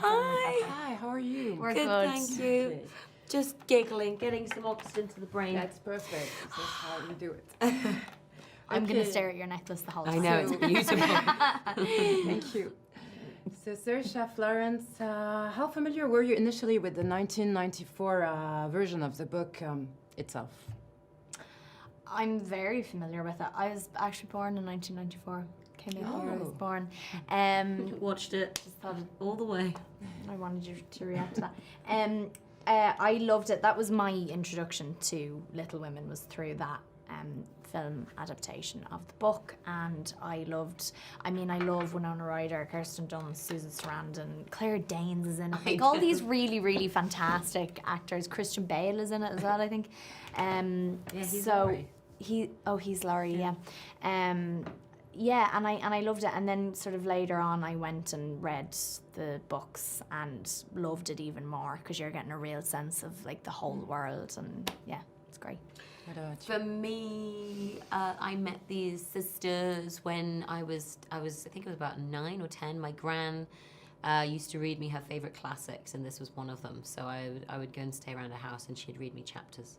Hi. Hi, how are you? We're good, thank you. Okay. Just giggling, getting some oxygen to the brain. That's perfect. This is how you do it. I'm going to stare at your necklace the whole time. I know, it's beautiful. Thank you. So, Saoirse, Florence, how familiar were you initially with the 1994 version of the book itself? I'm very familiar with it. I was actually born in 1994. Came out the year I was born. Watched it, just thought it all the way. I wanted you to react to that. I loved it. That was my introduction to Little Women, was through that film adaptation of the book, and I love Winona Ryder, Kirsten Dunst, Susan Sarandon, Claire Danes is in it, like all these really, really fantastic actors. Christian Bale is in it as well, I think. He's Laurie. He's Laurie, yeah. Yeah, and I loved it, and then sort of later on I went and read the books and loved it even more, because you're getting a real sense of like the whole world, and yeah, it's great. For me, I met these sisters when I think I was about 9 or 10. My gran used to read me her favourite classics, and this was one of them. So I would go and stay around her house, and she'd read me chapters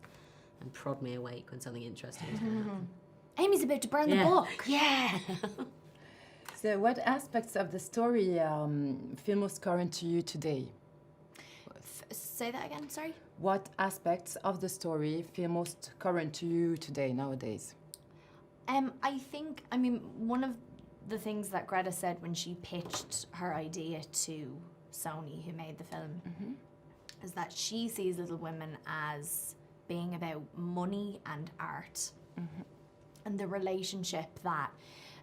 and prod me awake when something interesting was going to happen. Amy's about to burn the book. Yeah. So what aspects of the story feel most current to you today? Say that again, sorry? What aspects of the story feel most current to you today, nowadays? I think, one of the things that Greta said when she pitched her idea to Sony, who made the film, is that she sees Little Women as being about money and art. And the relationship that,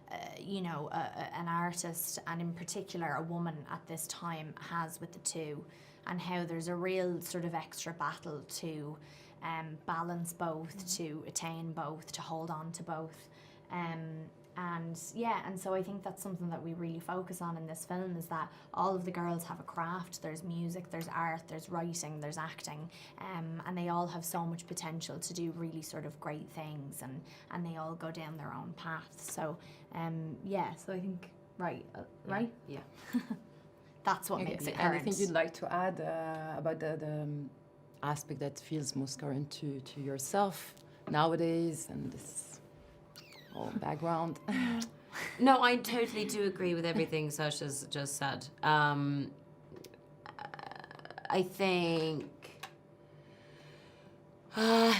an artist, and in particular a woman at this time, has with the two, and how there's a real sort of extra battle to balance both, to attain both, to hold on to both. And so I think that's something that we really focus on in this film, is that all of the girls have a craft. There's music, there's art, there's writing, there's acting, and they all have so much potential to do really sort of great things, and they all go down their own paths. So so I think, right? Yeah. That's what makes it current. Anything you'd like to add about the aspect that feels most current to yourself nowadays, and this whole background? No, I totally do agree with everything Saoirse's just said. I think...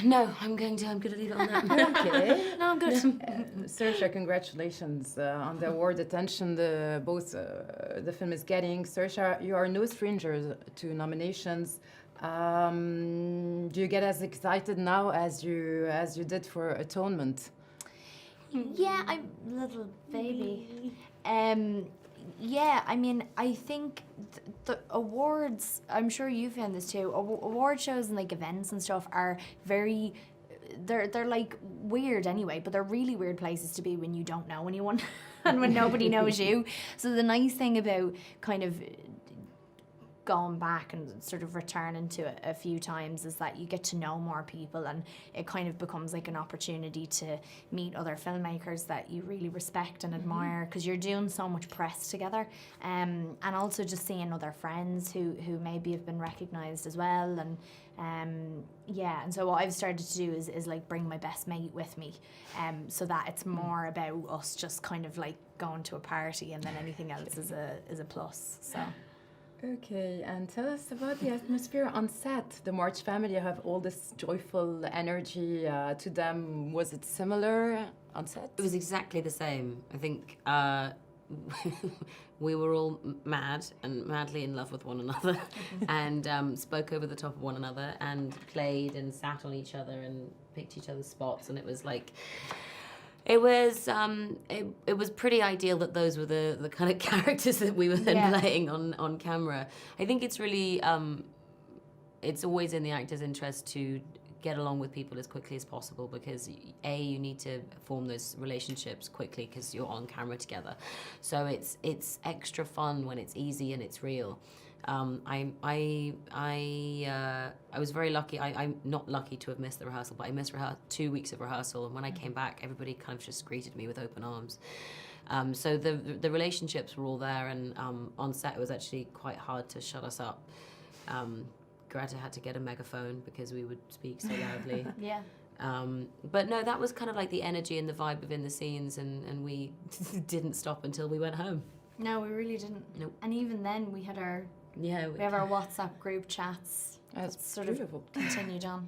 no, I'm gonna leave it on that. Okay. No, I'm good. Saoirse, congratulations on the award attention the film is getting. Saoirse, you are no stranger to nominations. Do you get as excited now as you did for Atonement? Yeah, I'm a little baby. I think the awards, I'm sure you found this too, award shows and like events and stuff are very, they're like weird anyway, but they're really weird places to be when you don't know anyone and when nobody knows you. So the nice thing about kind of going back and sort of returning to it a few times is that you get to know more people, and it kind of becomes like an opportunity to meet other filmmakers that you really respect and admire, because you're doing so much press together, and also just seeing other friends who maybe have been recognised as well, and and so what I've started to do is like bring my best mate with me, so that it's more about us just kind of like going to a party, and then anything else is a plus. So. Okay, and tell us about the atmosphere on set. The March family have all this joyful energy to them. Was it similar on set? It was exactly the same. I think we were all mad and madly in love with one another, and spoke over the top of one another, and played and sat on each other and picked each other's spots, and it was like... It was pretty ideal that those were the kind of characters that we were then playing on camera. I think it's really, it's always in the actor's interest to get along with people as quickly as possible, because you need to form those relationships quickly because you're on camera together. So it's extra fun when it's easy and it's real. I was very lucky. I'm not lucky to have missed the rehearsal, but I missed 2 weeks of rehearsal, and when I came back, everybody kind of just greeted me with open arms. So the relationships were all there, and on set it was actually quite hard to shut us up. Greta had to get a megaphone because we would speak so loudly. Yeah. But no, that was kind of like the energy and the vibe within the scenes, and we didn't stop until we went home. No, we really didn't. Nope. And even then, we had our Yeah, we have our WhatsApp group chats. That's that sort beautiful. of continued on.